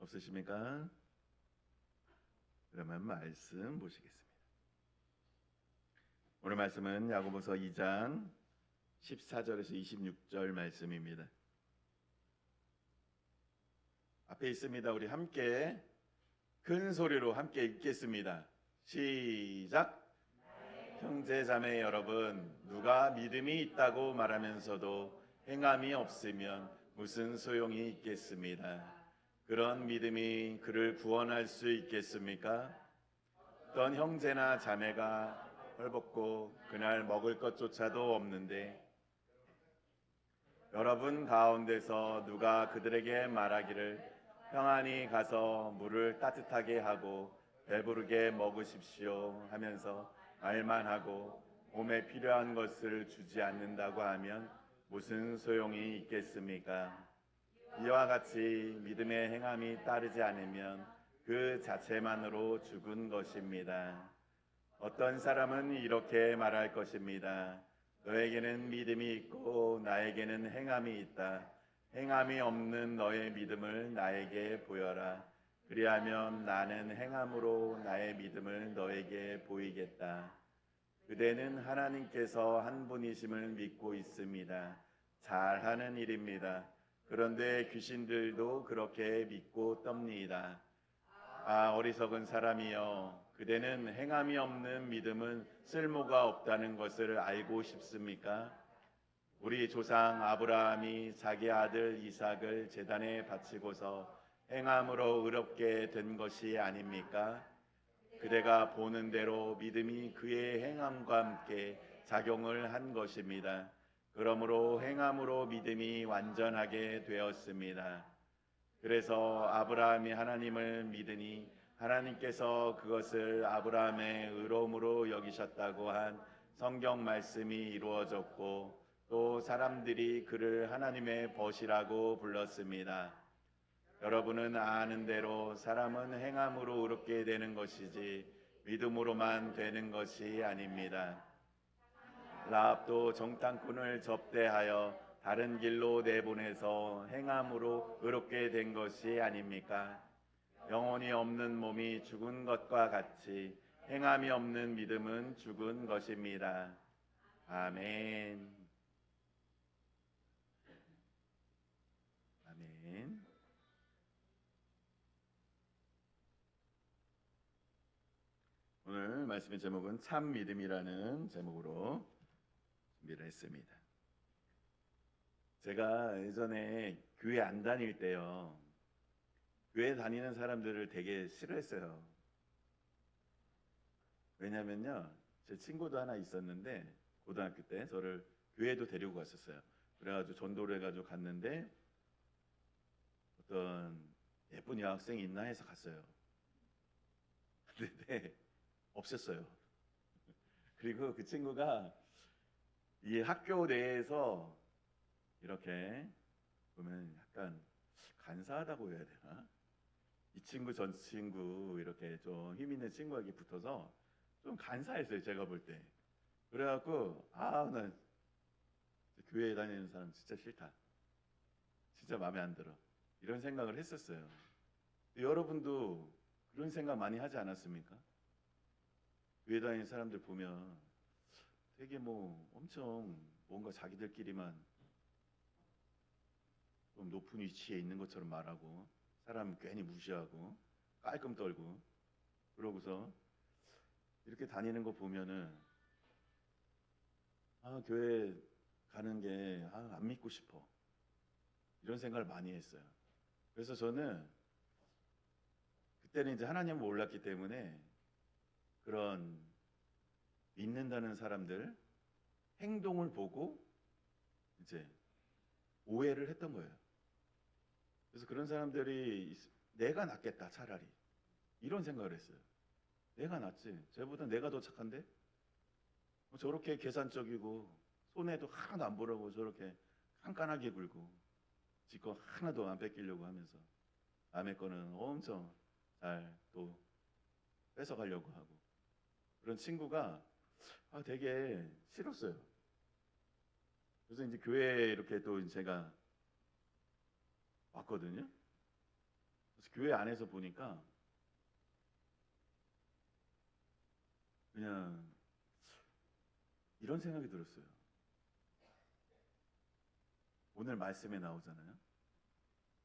없으십니까? 그러면 말씀 보시겠습니다. 오늘 말씀은 야고보서 2장 14절에서 26절 말씀입니다. 앞에 있습니다. 우리 함께 큰 소리로 함께 읽겠습니다. 시작. 형제 자매 여러분, 누가 믿음이 있다고 말하면서도 행함이 없으면 무슨 소용이 있겠습니다. 그런 믿음이 그를 구원할 수 있겠습니까? 어떤 형제나 자매가 헐벗고 그날 먹을 것조차도 없는데 여러분 가운데서 누가 그들에게 말하기를 평안히 가서 물을 따뜻하게 하고 배부르게 먹으십시오 하면서 말만 하고 몸에 필요한 것을 주지 않는다고 하면 무슨 소용이 있겠습니까? 이와 같이 믿음의 행함이 따르지 않으면 그 자체만으로 죽은 것입니다. 어떤 사람은 이렇게 말할 것입니다. 너에게는 믿음이 있고 나에게는 행함이 있다. 행함이 없는 너의 믿음을 나에게 보여라. 그리하면 나는 행함으로 나의 믿음을 너에게 보이겠다. 그대는 하나님께서 한 분이심을 믿고 있습니다. 잘하는 일입니다. 그런데 귀신들도 그렇게 믿고 떱니다. 아, 어리석은 사람이여, 그대는 행함이 없는 믿음은 쓸모가 없다는 것을 알고 싶습니까? 우리 조상 아브라함이 자기 아들 이삭을 제단에 바치고서 행함으로 의롭게 된 것이 아닙니까? 그대가 보는 대로 믿음이 그의 행함과 함께 작용을 한 것입니다. 그러므로 행함으로 믿음이 완전하게 되었습니다. 그래서 아브라함이 하나님을 믿으니 하나님께서 그것을 아브라함의 의로움으로 여기셨다고 한 성경 말씀이 이루어졌고 또 사람들이 그를 하나님의 벗이라고 불렀습니다. 여러분은 아는 대로 사람은 행함으로 의롭게 되는 것이지 믿음으로만 되는 것이 아닙니다. 라합도 정탐꾼을 접대하여 다른 길로 내보내서 행함으로 의롭게 된 것이 아닙니까? 영혼이 없는 몸이 죽은 것과 같이 행함이 없는 믿음은 죽은 것입니다. 아멘. 아멘. 오늘 말씀의 제목은 참 믿음이라는 제목으로 준비를 했습니다. 제가 예전에 교회 안 다닐 때요, 교회 다니는 사람들을 되게 싫어했어요. 왜냐면요, 제 친구도 하나 있었는데 고등학교 때 저를 교회도 데리고 갔었어요. 그래가지고 전도를 해가지고 갔는데 어떤 예쁜 여학생이 있나 해서 갔어요. 근데 없었어요. 그리고 그 친구가 이 학교 내에서 이렇게 보면 약간 간사하다고 해야 되나? 이 친구 전 친구 이렇게 좀 힘 있는 친구에게 붙어서 좀 간사했어요, 제가 볼 때. 그래갖고 나 교회에 다니는 사람 진짜 싫다, 진짜 마음에 안 들어, 이런 생각을 했었어요. 여러분도 그런 생각 많이 하지 않았습니까? 교회 다니는 사람들 보면 되게 뭐 엄청 뭔가 자기들끼리만 좀 높은 위치에 있는 것처럼 말하고 사람 괜히 무시하고 깔끔 떨고 그러고서 이렇게 다니는 거 보면은 교회 가는 게 안 믿고 싶어, 이런 생각을 많이 했어요. 그래서 저는 그때는 이제 하나님을 몰랐기 때문에 그런 믿는다는 사람들 행동을 보고 이제 오해를 했던 거예요. 그래서 그런 사람들이 내가 낫겠다, 차라리 이런 생각을 했어요. 내가 낫지, 쟤보다 내가 더 착한데? 저렇게 계산적이고 손해도 하나도 안 보려고 저렇게 깐깐하게 굴고 지 거 하나도 안 뺏기려고 하면서 남의 거는 엄청 잘 또 뺏어가려고 하고, 그런 친구가 되게 싫었어요. 그래서 이제 교회에 이렇게 또 제가 왔거든요. 그래서 교회 안에서 보니까 그냥 이런 생각이 들었어요. 오늘 말씀에 나오잖아요.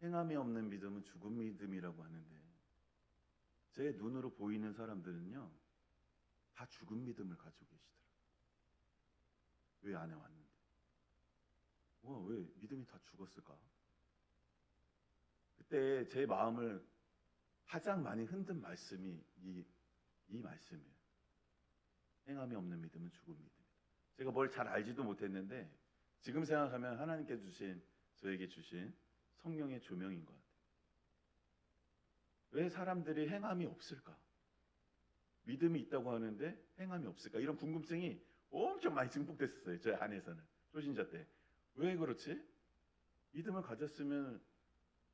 행함이 없는 믿음은 죽은 믿음이라고 하는데 제 눈으로 보이는 사람들은요 다 죽은 믿음을 가지고 계시더라고요. 왜 안에 왔는데? 왜 믿음이 다 죽었을까? 그때 제 마음을 가장 많이 흔든 말씀이 이 말씀이에요. 행함이 없는 믿음은 죽은 믿음이다. 제가 뭘 잘 알지도 못했는데 지금 생각하면 하나님께 주신, 저에게 주신 성령의 조명인 것 같아요. 왜 사람들이 행함이 없을까? 믿음이 있다고 하는데 행함이 없을까? 이런 궁금증이 엄청 많이 증폭됐었어요. 제 안에서는. 초신자 때. 왜 그렇지? 믿음을 가졌으면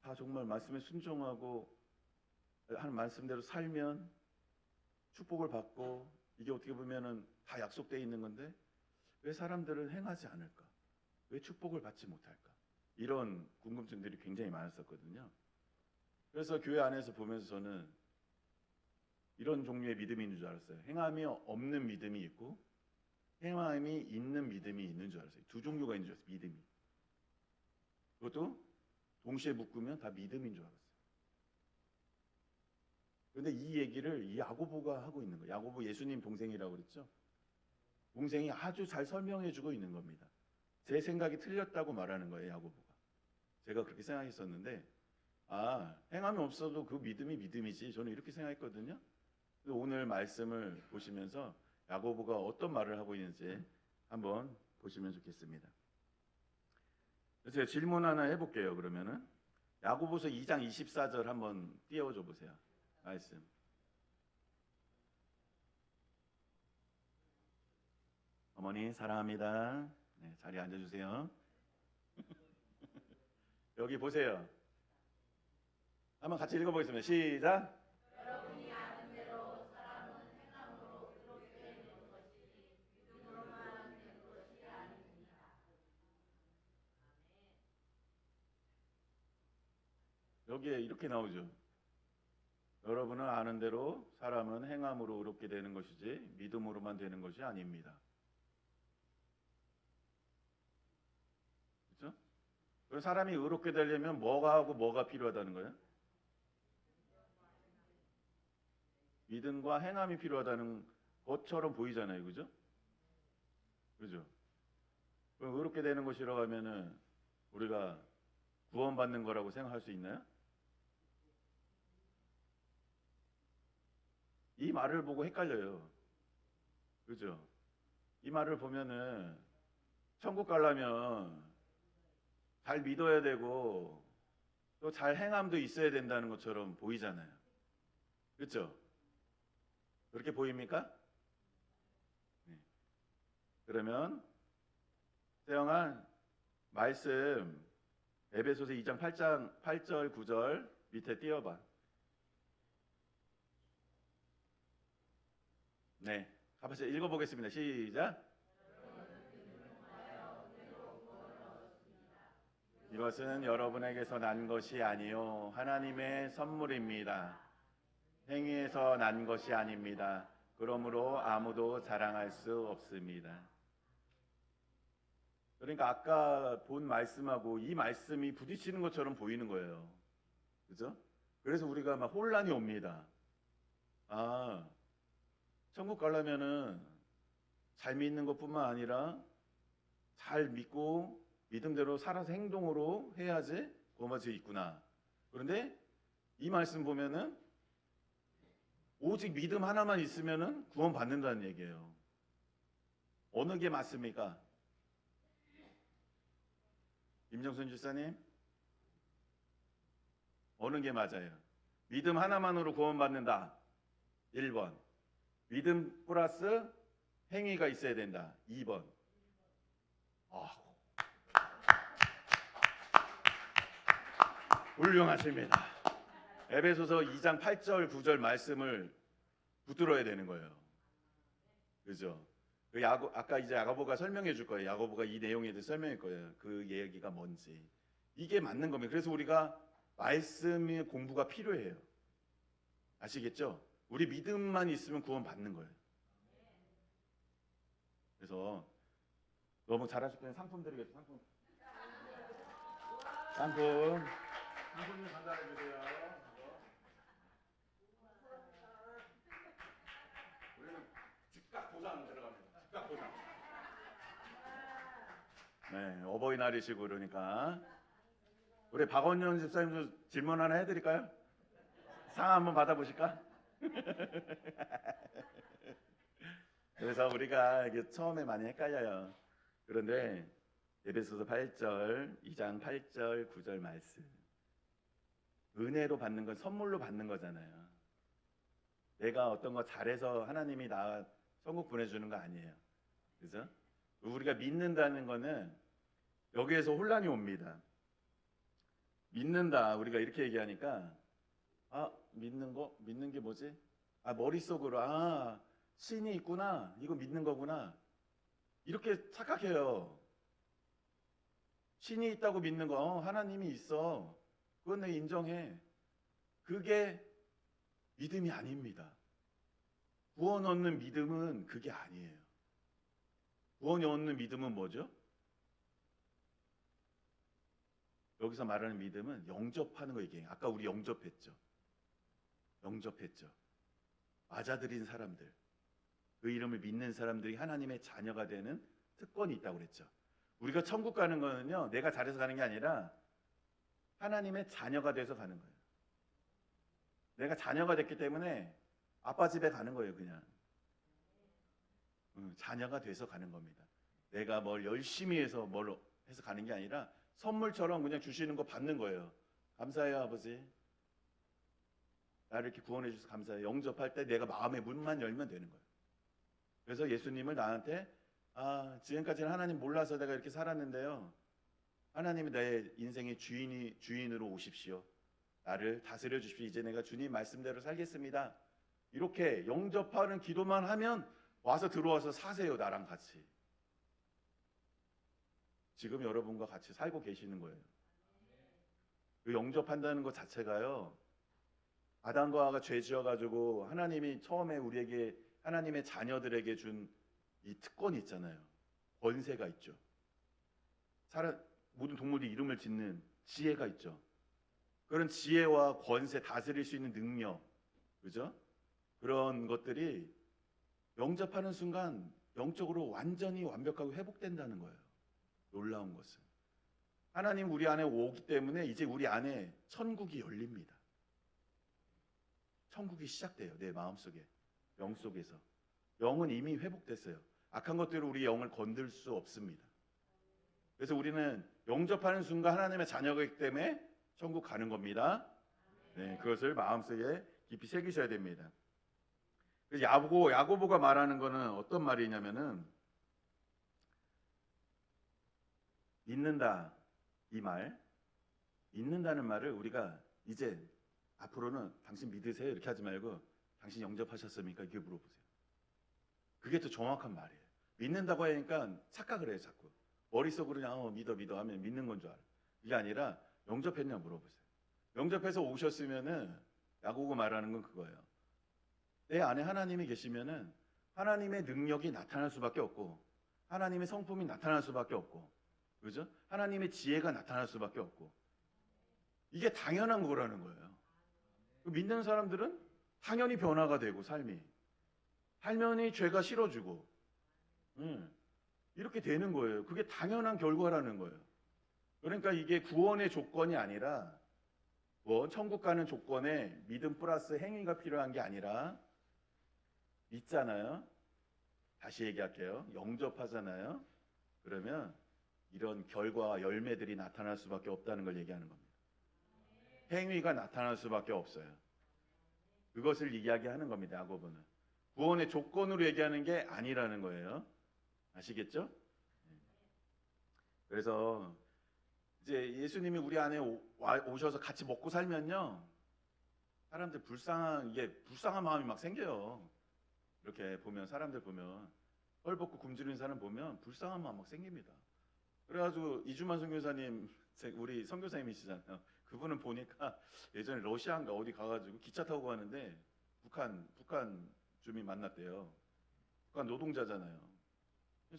다 정말 말씀에 순종하고 하는 말씀대로 살면 축복을 받고 이게 어떻게 보면은 다 약속되어 있는 건데 왜 사람들은 행하지 않을까? 왜 축복을 받지 못할까? 이런 궁금증들이 굉장히 많았었거든요. 그래서 교회 안에서 보면서 저는 이런 종류의 믿음이 있는 줄 알았어요. 행함이 없는 믿음이 있고 행함이 있는 믿음이 있는 줄 알았어요. 두 종류가 있는 줄 알았어요. 믿음이. 그것도 동시에 묶으면 다 믿음인 줄 알았어요. 그런데 이 얘기를 이 야고보가 하고 있는 거예요. 야고보 예수님 동생이라고 그랬죠. 동생이 아주 잘 설명해주고 있는 겁니다. 제 생각이 틀렸다고 말하는 거예요. 야고보가. 제가 그렇게 생각했었는데 행함이 없어도 그 믿음이 믿음이지, 저는 이렇게 생각했거든요. 오늘 말씀을 보시면서 야고보가 어떤 말을 하고 있는지 한번 보시면 좋겠습니다. 그래서 제가 질문 하나 해볼게요. 그러면은 야고보서 2장 24절 한번 띄워줘 보세요. 말씀. 어머니 사랑합니다. 네, 자리에 앉아주세요. 여기 보세요. 한번 같이 읽어보겠습니다. 시작. 여러분이 아는 대로 사람은 행함으로 의롭게 되는 것이지 믿음으로만 되는 것이 아닙니다. 여기에 이렇게 나오죠. 여러분은 아는 대로 사람은 행함으로 의롭게 되는 것이지 믿음으로만 되는 것이 아닙니다. 그렇죠? 그럼 사람이 의롭게 되려면 뭐가 하고 뭐가 필요하다는 거예요? 믿음과 행함이 필요하다는 것처럼 보이잖아요. 그죠? 그죠? 그럼 의롭게 되는 것이라고 하면은 우리가 구원받는 거라고 생각할 수 있나요? 이 말을 보고 헷갈려요. 그죠? 이 말을 보면은 천국 가려면 잘 믿어야 되고 또 잘 행함도 있어야 된다는 것처럼 보이잖아요. 그렇죠? 그렇게 보입니까? 네. 그러면 세영아 말씀 에베소서 2장 8절 9절 밑에 띄워봐. 네, 같이 읽어보겠습니다. 시작. 이것은 여러분에게서 난 것이 아니요 하나님의 선물입니다. 행위에서 난 것이 아닙니다. 그러므로 아무도 자랑할 수 없습니다. 그러니까 아까 본 말씀하고 이 말씀이 부딪히는 것처럼 보이는 거예요. 그죠? 그래서 우리가 막 혼란이 옵니다. 천국 가려면은 잘 믿는 것뿐만 아니라 잘 믿고 믿음대로 살아서 행동으로 해야지 구원받을 수 있구나. 그런데 이 말씀 보면은 오직 믿음 하나만 있으면은 구원받는다는 얘기예요. 어느 게 맞습니까? 임정순 집사님, 어느 게 맞아요? 믿음 하나만으로 구원받는다. 1번. 믿음 플러스 행위가 있어야 된다. 2번. 훌륭하십니다. 에베소서 2장 8절 9절 말씀을 붙들어야 되는 거예요. 그죠? 아까 이제 야고보가 설명해 줄 거예요. 야고보가 이 내용에 대해서 설명할 거예요. 그 얘기가 뭔지. 이게 맞는 겁니다. 그래서 우리가 말씀의 공부가 필요해요. 아시겠죠? 우리 믿음만 있으면 구원 받는 거예요. 그래서 너무 잘하실 거면 상품 드리겠습니다. 상품 좀 전달해 주세요. 우리는 즉각 보상 들어갑니다. 즉각 보상. 네, 어버이날이시고 그러니까 우리 박원년 집사님도 질문 하나 해드릴까요? 상 한번 받아보실까? 그래서 우리가 이게 처음에 많이 헷갈려요. 그런데 에베소서 8절, 2장 8절, 9절 말씀. 은혜로 받는 건 선물로 받는 거잖아요. 내가 어떤 거 잘해서 하나님이 나 천국 보내주는 거 아니에요. 그죠? 우리가 믿는다는 거는 여기에서 혼란이 옵니다. 믿는다. 우리가 이렇게 얘기하니까 믿는 게 뭐지? 머릿속으로 신이 있구나. 이거 믿는 거구나. 이렇게 착각해요. 신이 있다고 믿는 거, 하나님이 있어. 그건 내가 인정해. 그게 믿음이 아닙니다. 구원 얻는 믿음은 그게 아니에요. 구원이 얻는 믿음은 뭐죠? 여기서 말하는 믿음은 영접하는 거 얘기해요. 아까 우리 영접했죠. 맞아들인 사람들, 그 이름을 믿는 사람들이 하나님의 자녀가 되는 특권이 있다고 그랬죠. 우리가 천국 가는 거는요, 내가 잘해서 가는 게 아니라 하나님의 자녀가 돼서 가는 거예요. 내가 자녀가 됐기 때문에 아빠 집에 가는 거예요, 그냥. 자녀가 돼서 가는 겁니다. 내가 뭘 열심히 해서 뭘 해서 가는 게 아니라 선물처럼 그냥 주시는 거 받는 거예요. 감사해요, 아버지. 나를 이렇게 구원해 주셔서 감사해요. 영접할 때 내가 마음의 문만 열면 되는 거예요. 그래서 예수님을 나한테 지금까지는 하나님 몰라서 내가 이렇게 살았는데요, 하나님이 내 인생의 주인으로 오십시오. 나를 다스려 주십시오. 이제 내가 주님 말씀대로 살겠습니다. 이렇게 영접하는 기도만 하면 와서 들어와서 사세요. 나랑 같이. 지금 여러분과 같이 살고 계시는 거예요. 그 영접한다는 것 자체가요, 아담과 하와가 죄 지어가지고 하나님이 처음에 우리에게, 하나님의 자녀들에게 준 이 특권이 있잖아요. 권세가 있죠. 모든 동물들이 이름을 짓는 지혜가 있죠. 그런 지혜와 권세, 다스릴 수 있는 능력, 그죠? 그런 것들이 영접하는 순간 영적으로 완전히 완벽하고 회복된다는 거예요. 놀라운 것은 하나님 우리 안에 오기 때문에 이제 우리 안에 천국이 열립니다. 천국이 시작돼요. 내 마음속에, 영 속에서. 영은 이미 회복됐어요. 악한 것들로 우리 영을 건들 수 없습니다. 그래서 우리는 영접하는 순간 하나님의 자녀이기 때문에 천국 가는 겁니다. 네, 그것을 마음속에 깊이 새기셔야 됩니다. 그래서 야고보가 말하는 거는 어떤 말이냐면은, 믿는다, 이 말, 믿는다는 말을 우리가 이제 앞으로는 당신 믿으세요 이렇게 하지 말고 당신 영접하셨습니까? 이렇게 물어보세요. 그게 더 정확한 말이에요. 믿는다고 하니까 착각을 해요. 자꾸 머릿속으로 그냥 믿어 하면 믿는 건 줄 알아요. 이게 아니라 영접했냐 물어보세요. 영접해서 오셨으면은, 야고보 말하는 건 그거예요. 내 안에 하나님이 계시면은 하나님의 능력이 나타날 수밖에 없고, 하나님의 성품이 나타날 수밖에 없고, 그죠? 하나님의 지혜가 나타날 수밖에 없고, 이게 당연한 거라는 거예요. 믿는 사람들은 당연히 변화가 되고, 삶이 죄가 싫어지고, 이렇게 되는 거예요. 그게 당연한 결과라는 거예요. 그러니까 이게 구원의 조건이 아니라, 천국 가는 조건에 믿음 플러스 행위가 필요한 게 아니라, 믿잖아요. 다시 얘기할게요. 영접하잖아요. 그러면 이런 결과와 열매들이 나타날 수밖에 없다는 걸 얘기하는 겁니다. 행위가 나타날 수밖에 없어요. 그것을 이야기하는 겁니다. 야고보는 구원의 조건으로 얘기하는 게 아니라는 거예요. 아시겠죠? 그래서 이제 예수님이 우리 안에 오셔서 같이 먹고 살면요, 사람들 불쌍한 마음이 막 생겨요. 이렇게 보면, 사람들 보면, 헐벗고 굶주린 사람 보면 불쌍한 마음 막 생깁니다. 그래가지고 이주만 선교사님, 우리 선교사님이시잖아요. 그분은 보니까 예전에 러시아인가 어디 가가지고 기차 타고 가는데 북한 주민 만났대요. 북한 노동자잖아요.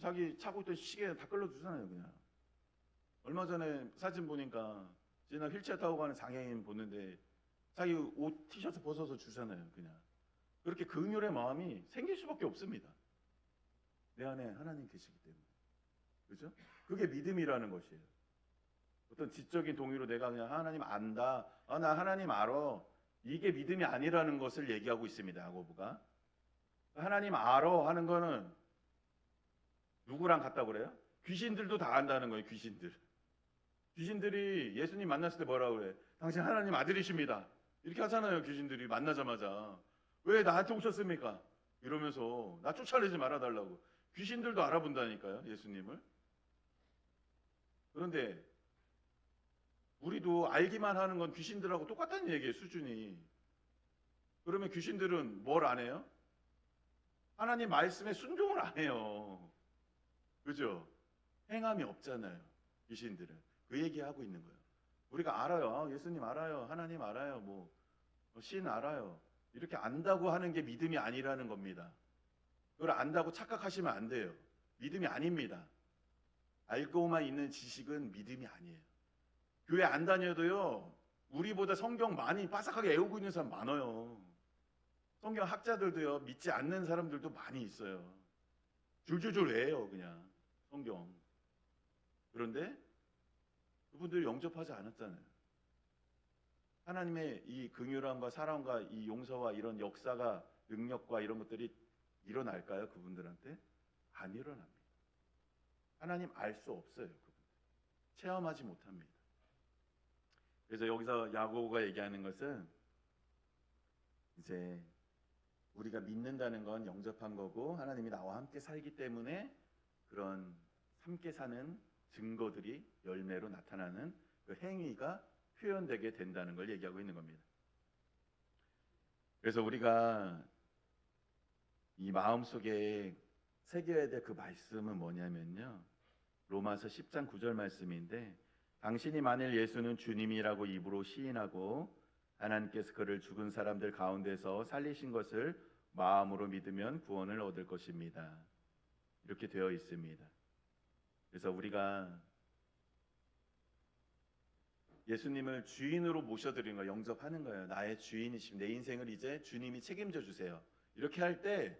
자기 차고 있던 시계 다 끌어주잖아요, 그냥. 얼마 전에 사진 보니까 지나 휠체어 타고 가는 장애인 보는데 자기 옷 티셔츠 벗어서 주잖아요, 그냥. 그렇게 긍휼의 마음이 생길 수밖에 없습니다. 내 안에 하나님 계시기 때문에. 그죠? 그게 믿음이라는 것이에요. 어떤 지적인 동의로 내가 그냥 하나님 안다, 나 하나님 알아, 이게 믿음이 아니라는 것을 얘기하고 있습니다, 야고보가. 하나님 알아 하는 거는 누구랑 같다고 그래요? 귀신들도 다 안다는 거예요, 귀신들. 귀신들이 예수님 만났을 때 뭐라고 그래? 당신 하나님 아들이십니다. 이렇게 하잖아요, 귀신들이 만나자마자. 왜 나한테 오셨습니까? 이러면서 나 쫓아내지 말아달라고. 귀신들도 알아본다니까요, 예수님을. 그런데 우리도 알기만 하는 건 귀신들하고 똑같다는 얘기예요, 수준이. 그러면 귀신들은 뭘 안 해요? 하나님 말씀에 순종을 안 해요. 그죠? 행함이 없잖아요, 귀신들은. 그 얘기하고 있는 거예요. 우리가 알아요. 예수님 알아요. 하나님 알아요. 신 알아요. 이렇게 안다고 하는 게 믿음이 아니라는 겁니다. 그걸 안다고 착각하시면 안 돼요. 믿음이 아닙니다. 알고만 있는 지식은 믿음이 아니에요. 교회 안 다녀도요, 우리보다 성경 많이 빠삭하게 외우고 있는 사람 많아요. 성경 학자들도요, 믿지 않는 사람들도 많이 있어요. 줄줄줄 외요, 그냥 성경. 그런데 그분들이 영접하지 않았잖아요. 하나님의 이 긍휼함과 사랑과 이 용서와 이런 역사가, 능력과 이런 것들이 일어날까요, 그분들한테? 안 일어납니다. 하나님 알 수 없어요, 그분. 체험하지 못합니다. 그래서 여기서 야고보가 얘기하는 것은 이제 우리가 믿는다는 건 영접한 거고, 하나님이 나와 함께 살기 때문에 그런 함께 사는 증거들이 열매로 나타나는 그 행위가 표현되게 된다는 걸 얘기하고 있는 겁니다. 그래서 우리가 이 마음속에 새겨야 될 그 말씀은 뭐냐면요, 로마서 10장 9절 말씀인데, 당신이 만일 예수는 주님이라고 입으로 시인하고 하나님께서 그를 죽은 사람들 가운데서 살리신 것을 마음으로 믿으면 구원을 얻을 것입니다. 이렇게 되어 있습니다. 그래서 우리가 예수님을 주인으로 모셔드리는 거, 영접하는 거예요. 나의 주인이심, 내 인생을 이제 주님이 책임져 주세요. 이렇게 할 때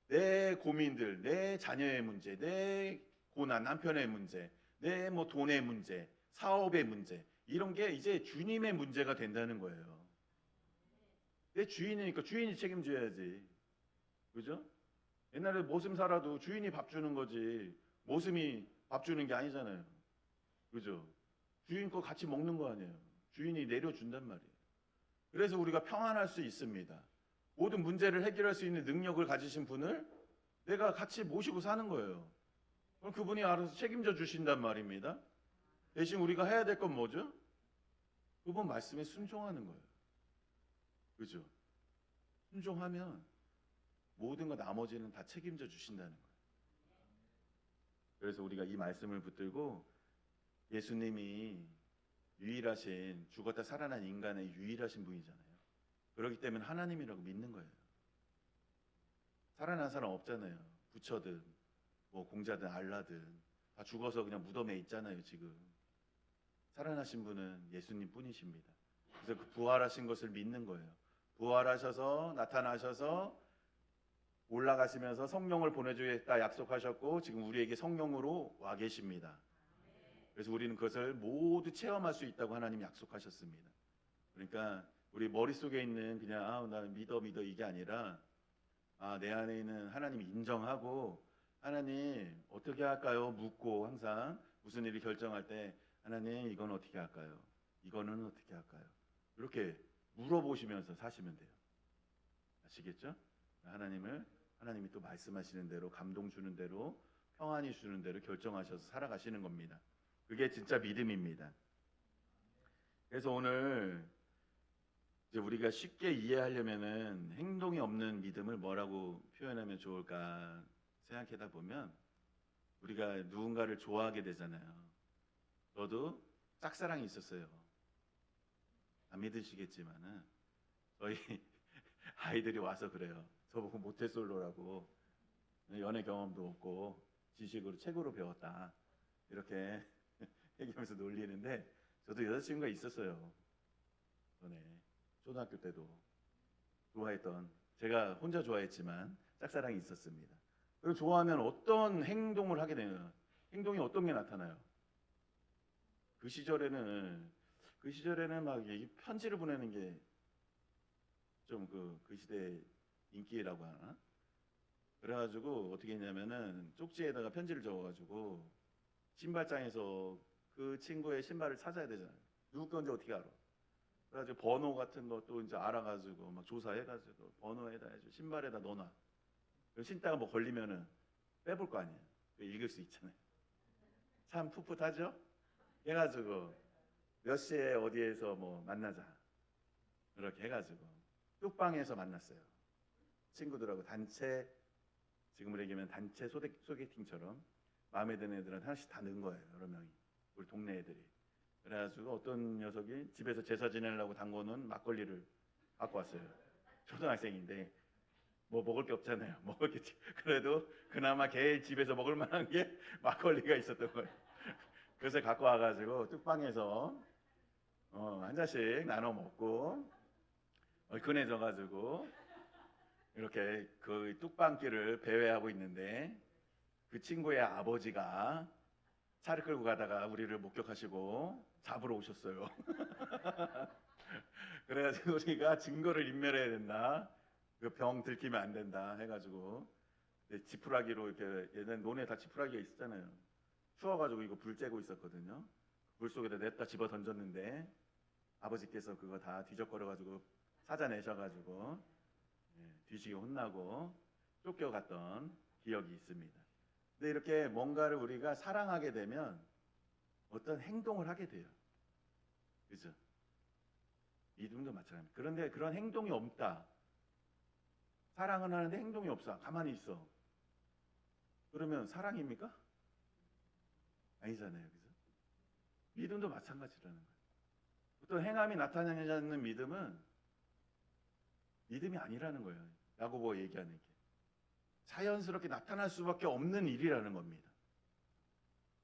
내 고민들, 내 자녀의 문제, 내 고난, 남편의 문제, 내 돈의 문제, 사업의 문제, 이런 게 이제 주님의 문제가 된다는 거예요. 내 주인이니까 주인이 책임져야지. 그죠? 옛날에 모슴 살아도 주인이 밥 주는 거지, 모슴이 밥 주는 게 아니잖아요. 그죠? 주인 거 같이 먹는 거 아니에요. 주인이 내려준단 말이에요. 그래서 우리가 평안할 수 있습니다. 모든 문제를 해결할 수 있는 능력을 가지신 분을 내가 같이 모시고 사는 거예요. 그럼 그분이 알아서 책임져 주신단 말입니다. 대신 우리가 해야 될 건 뭐죠? 그분 말씀에 순종하는 거예요. 그죠? 순종하면 모든 거 나머지는 다 책임져 주신다는 거예요. 그래서 우리가 이 말씀을 붙들고, 예수님이 유일하신, 죽었다 살아난 인간의 유일하신 분이잖아요. 그렇기 때문에 하나님이라고 믿는 거예요. 살아난 사람 없잖아요. 부처든 공자든 알라든 다 죽어서 그냥 무덤에 있잖아요, 지금. 살아나신 분은 예수님 뿐이십니다. 그래서 그 부활하신 것을 믿는 거예요. 부활하셔서 나타나셔서 올라가시면서 성령을 보내주겠다 약속하셨고, 지금 우리에게 성령으로 와 계십니다. 그래서 우리는 그것을 모두 체험할 수 있다고 하나님 약속하셨습니다. 그러니까 우리 머릿속에 있는 그냥 나 믿어 이게 아니라, 내 안에 있는 하나님 인정하고, 하나님 어떻게 할까요? 묻고, 항상 무슨 일을 결정할 때 하나님 이건 어떻게 할까요? 이거는 어떻게 할까요? 이렇게 물어보시면서 사시면 돼요. 아시겠죠? 하나님이 또 말씀하시는 대로, 감동 주는 대로, 평안히 주는 대로 결정하셔서 살아가시는 겁니다. 그게 진짜 믿음입니다. 그래서 오늘 이제 우리가 쉽게 이해하려면은 행동이 없는 믿음을 뭐라고 표현하면 좋을까 생각하다 보면, 우리가 누군가를 좋아하게 되잖아요. 저도 짝사랑이 있었어요. 안 믿으시겠지만은 저희 아이들이 와서 그래요. 저보고 모태솔로라고, 연애 경험도 없고 지식으로 책으로 배웠다 이렇게 얘기하면서 놀리는데, 저도 여자친구가 있었어요. 전에 초등학교 때도 좋아했던, 제가 혼자 좋아했지만 짝사랑이 있었습니다. 그리고 좋아하면 어떤 행동을 하게 되는, 행동이 어떤 게 나타나요? 그 시절에는 막 이 편지를 보내는 게 좀 그 시대 인기라고 하나? 그래가지고 어떻게 했냐면은 쪽지에다가 편지를 적어가지고 신발장에서 그 친구의 신발을 찾아야 되잖아요. 누구 건지 어떻게 알아? 그래가지고 번호 같은 것도 이제 알아가지고 막 조사해가지고 번호에다 해서 신발에다 넣어놔. 그럼 신다가 뭐 걸리면은 빼볼 거 아니에요. 읽을 수 있잖아요. 참 풋풋하죠? 해가지고 몇 시에 어디에서 뭐 만나자 이렇게 해가지고 뚝방에서 만났어요. 친구들하고 단체, 지금으로 얘기하면 단체 소개팅처럼 마음에 드는 애들한테 하나씩 다 넣은 거예요. 여러 명이, 우리 동네 애들이. 그래가지고 어떤 녀석이 집에서 제사 지내려고 담궈놓은 막걸리를 갖고 왔어요. 초등학생인데 뭐 먹을 게 없잖아요. 먹을 게 그래도 그나마 걔 집에서 먹을 만한 게 막걸리가 있었던 거예요. 그래서 갖고 와가지고 뚝방에서 한 잔씩 나눠 먹고 얼큰해져가지고 이렇게 그 뚝방길을 배회하고 있는데, 그 친구의 아버지가 차를 끌고 가다가 우리를 목격하시고 잡으러 오셨어요. 그래가지고 우리가 증거를 인멸해야 된다, 그 병 들키면 안 된다 해가지고 지푸라기로 이렇게, 예전에 논에 다 지푸라기가 있었잖아요. 추워가지고 이거 불 쬐고 있었거든요. 불 속에다 냈다 집어 던졌는데 아버지께서 그거 다 뒤적거려가지고 찾아내셔가지고 뒤지게 혼나고 쫓겨갔던 기억이 있습니다. 근데 이렇게 뭔가를 우리가 사랑하게 되면 어떤 행동을 하게 돼요. 그죠? 믿음도 마찬가지입니다. 그런데 그런 행동이 없다. 사랑은 하는데 행동이 없어. 가만히 있어. 그러면 사랑입니까? 아니잖아요. 그죠? 믿음도 마찬가지라는 거예요. 어떤 행함이 나타나지 않는 믿음은 믿음이 아니라는 거예요. 야고보가 얘기하는 게 자연스럽게 나타날 수밖에 없는 일이라는 겁니다.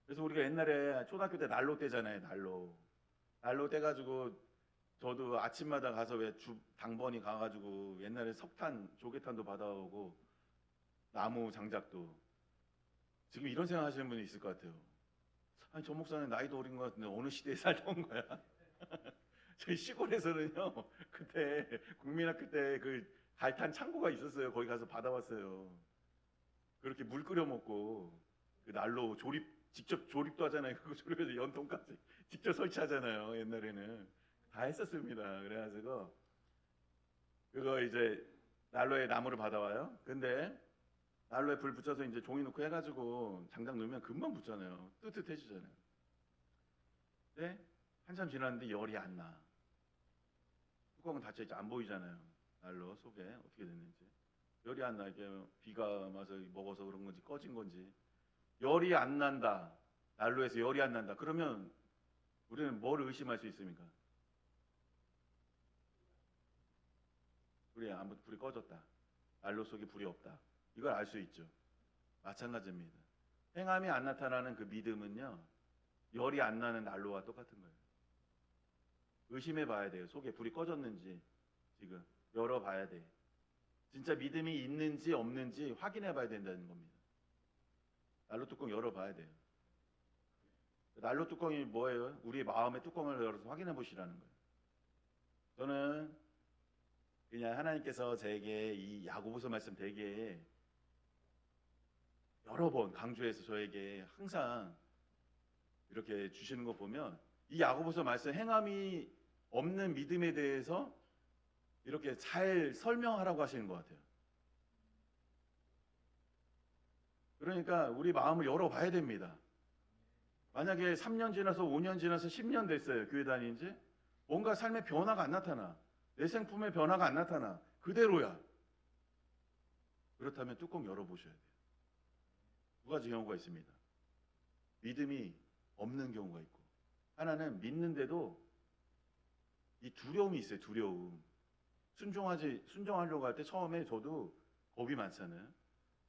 그래서 우리가 옛날에 초등학교 때 난로 때잖아요. 난로 떼가지고 저도 아침마다 가서 왜 당번이 가가지고 옛날에 석탄, 조개탄도 받아오고 나무 장작도. 지금 이런 생각 하시는 분이 있을 것 같아요. 아니, 저 목사는 나이도 어린 것 같은데 어느 시대에 살다 온 거야? 저희 시골에서는요, 그때 국민학교 때 그 갈탄 창고가 있었어요. 거기 가서 받아왔어요. 그렇게 물 끓여 먹고, 그 난로 직접 조립도 하잖아요. 그거 조립해서 연통까지 직접 설치하잖아요. 옛날에는 다 했었습니다. 그래가지고 그거 이제 난로에 나무를 받아와요. 근데 난로에 불 붙여서 이제 종이 넣고 해가지고 장작 넣으면 금방 붙잖아요. 뜨뜻해지잖아요. 근데 한참 지났는데 열이 안 나. 뚜껑은 닫혀 있지, 안 보이잖아요. 난로 속에 어떻게 됐는지. 열이 안 나. 이게 비가 와서 먹어서 그런 건지 꺼진 건지. 열이 안 난다. 난로에서 열이 안 난다. 그러면 우리는 뭘 의심할 수 있습니까? 불이 꺼졌다. 난로 속에 불이 없다. 이걸 알 수 있죠. 마찬가지입니다. 행함이 안 나타나는 그 믿음은요, 열이 안 나는 난로와 똑같은 거예요. 의심해 봐야 돼요. 속에 불이 꺼졌는지 지금 열어봐야 돼. 진짜 믿음이 있는지 없는지 확인해 봐야 된다는 겁니다. 난로 뚜껑 열어봐야 돼요. 난로 뚜껑이 뭐예요? 우리 마음의 뚜껑을 열어서 확인해 보시라는 거예요. 저는 그냥 하나님께서 제게 이 야고보서 말씀 되게 여러 번 강조해서 저에게 항상 이렇게 주시는 거 보면, 이 야고보서 말씀 행함이 없는 믿음에 대해서 이렇게 잘 설명하라고 하시는 것 같아요. 그러니까 우리 마음을 열어봐야 됩니다. 만약에 3년 지나서 5년 지나서 10년 됐어요. 교회 다닌 지. 뭔가 삶의 변화가 안 나타나. 내 생품의 변화가 안 나타나. 그대로야. 그렇다면 뚜껑 열어보셔야 돼요. 두 가지 경우가 있습니다. 믿음이 없는 경우가 있고, 하나는 믿는데도 이 두려움이 있어요. 두려움. 순종하려고 할 때 처음에 저도 겁이 많잖아요.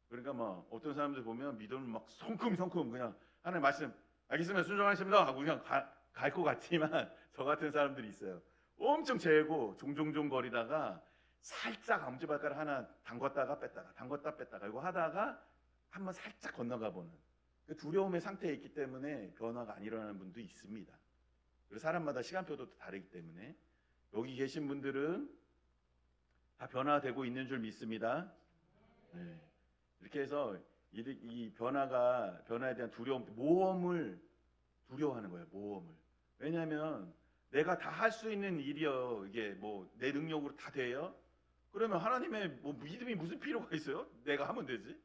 그러니까 막 어떤 사람들 보면 믿음을 막 성큼성큼 그냥 하나님 말씀 알겠습니다 순종하겠습니다 하고 그냥 갈 것 같지만 저 같은 사람들이 있어요. 엄청 재고 종종종 거리다가 살짝 엄지발가락 하나 담궜다가 뺐다가 담궜다 뺐다가 이거 하다가 한번 살짝 건너가 보는 그 두려움의 상태에 있기 때문에 변화가 안 일어나는 분도 있습니다. 그리고 사람마다 시간표도 다르기 때문에 여기 계신 분들은 다 변화되고 있는 줄 믿습니다. 네. 이렇게 해서 이 변화에 대한 두려움, 모험을 두려워하는 거예요. 모험을. 왜냐하면 내가 다 할 수 있는 일이요. 이게 뭐 내 능력으로 다 돼요. 그러면 하나님의 뭐 믿음이 무슨 필요가 있어요? 내가 하면 되지.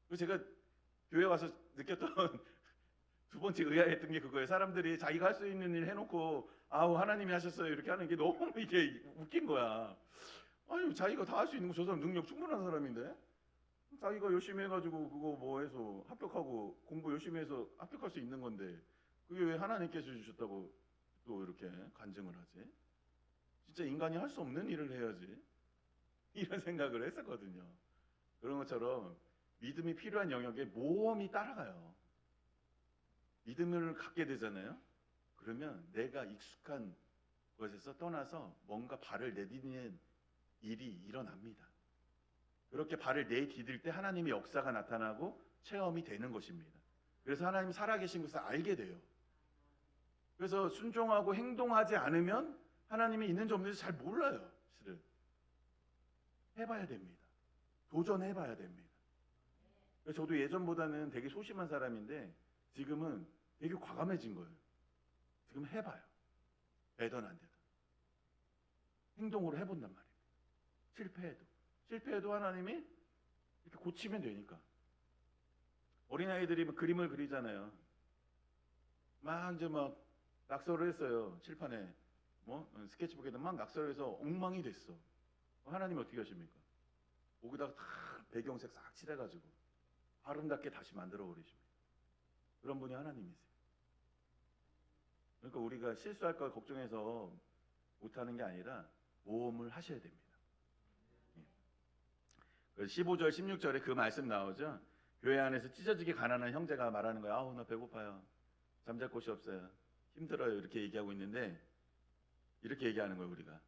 그래서 제가 교회 와서 느꼈던 두 번째 의아했던 게 그거예요. 사람들이 자기가 할 수 있는 일 해놓고 아우 하나님이 하셨어요 이렇게 하는 게 너무 이게 웃긴 거야. 아니 자기가 다 할 수 있는 거 저 사람 능력 충분한 사람인데 자기가 열심히 해가지고 그거 뭐 해서 합격하고 공부 열심히 해서 합격할 수 있는 건데 그게 왜 하나님께서 주셨다고 또 이렇게 간증을 하지? 진짜 인간이 할 수 없는 일을 해야지 이런 생각을 했었거든요. 그런 것처럼 믿음이 필요한 영역에 모험이 따라가요. 믿음을 갖게 되잖아요. 그러면 내가 익숙한 것에서 떠나서 뭔가 발을 내디디는 일이 일어납니다. 그렇게 발을 내디딜 때 하나님의 역사가 나타나고 체험이 되는 것입니다. 그래서 하나님 살아계신 것을 알게 돼요. 그래서 순종하고 행동하지 않으면 하나님이 있는지 없는지 잘 몰라요. 실은 해봐야 됩니다. 도전해봐야 됩니다. 그래서 저도 예전보다는 되게 소심한 사람인데 지금은 되게 과감해진 거예요. 지금 해봐요. 되든 안 되든 행동으로 해본단 말이에요. 실패해도 하나님이 이렇게 고치면 되니까. 어린아이들이 그림을 그리잖아요. 막 이제 막 낙서를 했어요. 칠판에 뭐 스케치북에도 막 낙서를 해서 엉망이 됐어. 하나님이 어떻게 하십니까? 거기다가 다 배경색 싹 칠해가지고 아름답게 다시 만들어 버리십니다. 그런 분이 하나님이세요. 그러니까 우리가 실수할까 걱정해서 못하는 게 아니라 모험을 하셔야 됩니다. 15절 16절에 그 말씀 나오죠. 교회 안에서 찢어지게 가난한 형제가 말하는 거예요. 아우 나 배고파요. 잠잘 곳이 없어요. 힘들어요. 이렇게 얘기하고 있는데 이렇게 얘기하는 거예요. 우리가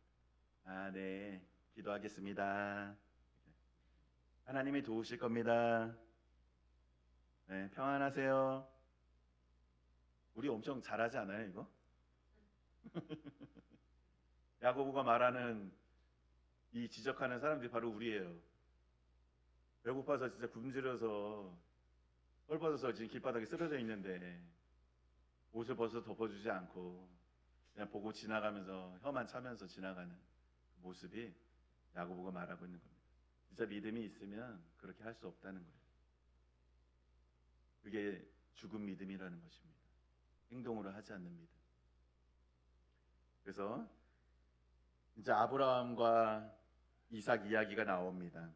아 네 기도하겠습니다. 하나님이 도우실 겁니다. 네, 평안하세요. 우리 엄청 잘하지 않아요 이거? 야고보가 말하는 이 지적하는 사람들이 바로 우리예요. 배고파서 진짜 굶주려서 헐벗어서 지금 길바닥에 쓰러져 있는데 옷을 벗어 덮어주지 않고 그냥 보고 지나가면서 혀만 차면서 지나가는 그 모습이 야고보가 말하고 있는 겁니다. 진짜 믿음이 있으면 그렇게 할 수 없다는 거예요. 그게 죽은 믿음이라는 것입니다. 행동으로 하지 않는 믿음. 그래서 이제 아브라함과 이삭 이야기가 나옵니다.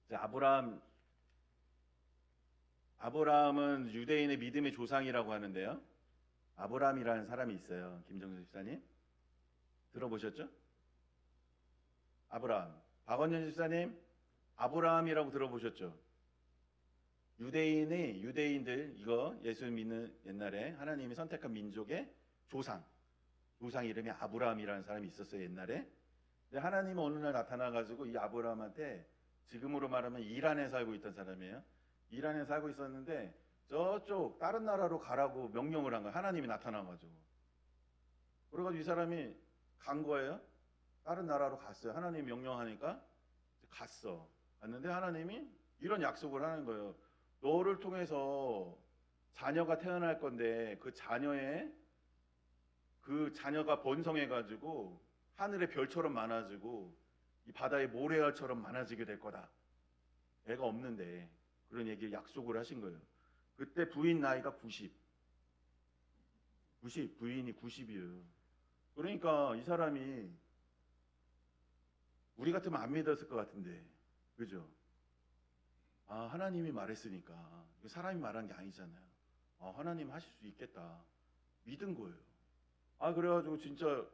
이제 아브라함은 유대인의 믿음의 조상이라고 하는데요. 아브라함이라는 사람이 있어요. 김정수 집사님 들어보셨죠? 아브라함. 박원년 집사님 아브라함이라고 들어보셨죠? 유대인들 이거 예수 믿는 옛날에 하나님이 선택한 민족의 조상 이름이 아브라함이라는 사람이 있었어요 옛날에. 근데 하나님은 어느 날 나타나가지고 이 아브라함한테 지금으로 말하면 이란에 살고 있던 사람이에요. 이란에 살고 있었는데 저쪽 다른 나라로 가라고 명령을 한 거예요. 하나님이 나타나가지고. 그래가지고 이 사람이 간 거예요. 다른 나라로 갔어요. 하나님이 명령하니까 갔어. 갔는데 하나님이 이런 약속을 하는 거예요. 너를 통해서 자녀가 태어날 건데 그 자녀가 번성해가지고 하늘의 별처럼 많아지고 이 바다의 모래알처럼 많아지게 될 거다. 애가 없는데 그런 얘기를 약속을 하신 거예요. 그때 부인 나이가 90 부인이 90이에요. 그러니까 이 사람이 우리 같으면 안 믿었을 것 같은데 그죠? 아 하나님이 말했으니까 사람이 말한 게 아니잖아요. 아 하나님 하실 수 있겠다 믿은 거예요. 아 그래가지고 진짜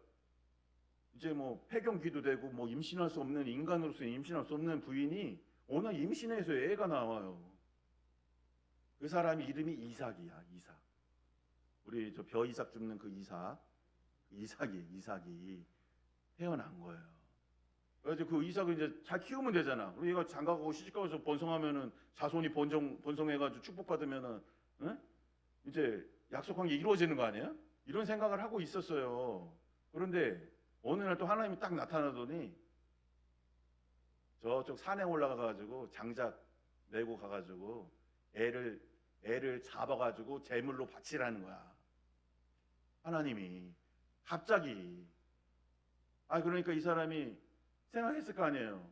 이제 뭐 폐경기도 되고 뭐 임신할 수 없는 인간으로서 임신할 수 없는 부인이 어느 날 임신해서 애가 나와요. 그 사람이 이름이 이삭이야. 이삭. 우리 저 벼이삭 줍는 그 이삭. 이삭이 태어난 거예요. 그래서 그 이삭을 이제 잘 키우면 되잖아. 그리고 얘가 장가가고 시집가서 번성하면은 자손이 번성해가지고 축복받으면은 응? 이제 약속한 게 이루어지는 거 아니에요? 이런 생각을 하고 있었어요. 그런데 어느 날 또 하나님이 딱 나타나더니 저쪽 산에 올라가가지고 장작 메고 가가지고 애를 잡아가지고 제물로 바치라는 거야. 하나님이 갑자기. 아 그러니까 이 사람이 생각했을 거 아니에요.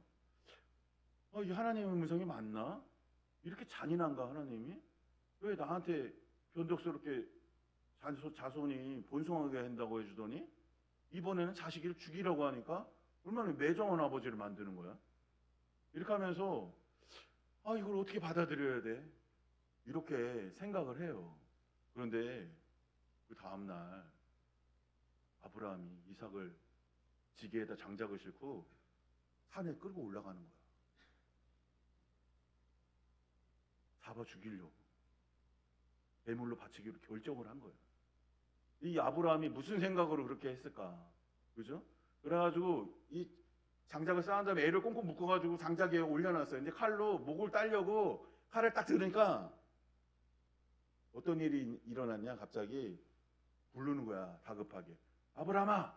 이 하나님의 음성이 맞나? 이렇게 잔인한가 하나님이? 왜 나한테 변덕스럽게 자손이 번성하게 한다고 해주더니 이번에는 자식을 죽이라고 하니까 얼마나 매정한 아버지를 만드는 거야. 이렇게 하면서 이걸 어떻게 받아들여야 돼? 이렇게 생각을 해요. 그런데 그 다음날 아브라함이 이삭을 지게에다 장작을 싣고 산에 끌고 올라가는 거야. 잡아 죽이려고. 제물로 바치기로 결정을 한 거예요. 이 아브라함이 무슨 생각으로 그렇게 했을까? 그죠? 그래가지고 이 장작을 쌓은 다음에 애를 꽁꽁 묶어가지고 장작 위에 올려놨어요. 이제 칼로 목을 따려고 칼을 딱 들으니까 어떤 일이 일어났냐? 갑자기 부르는 거야. 다급하게. 아브라함아,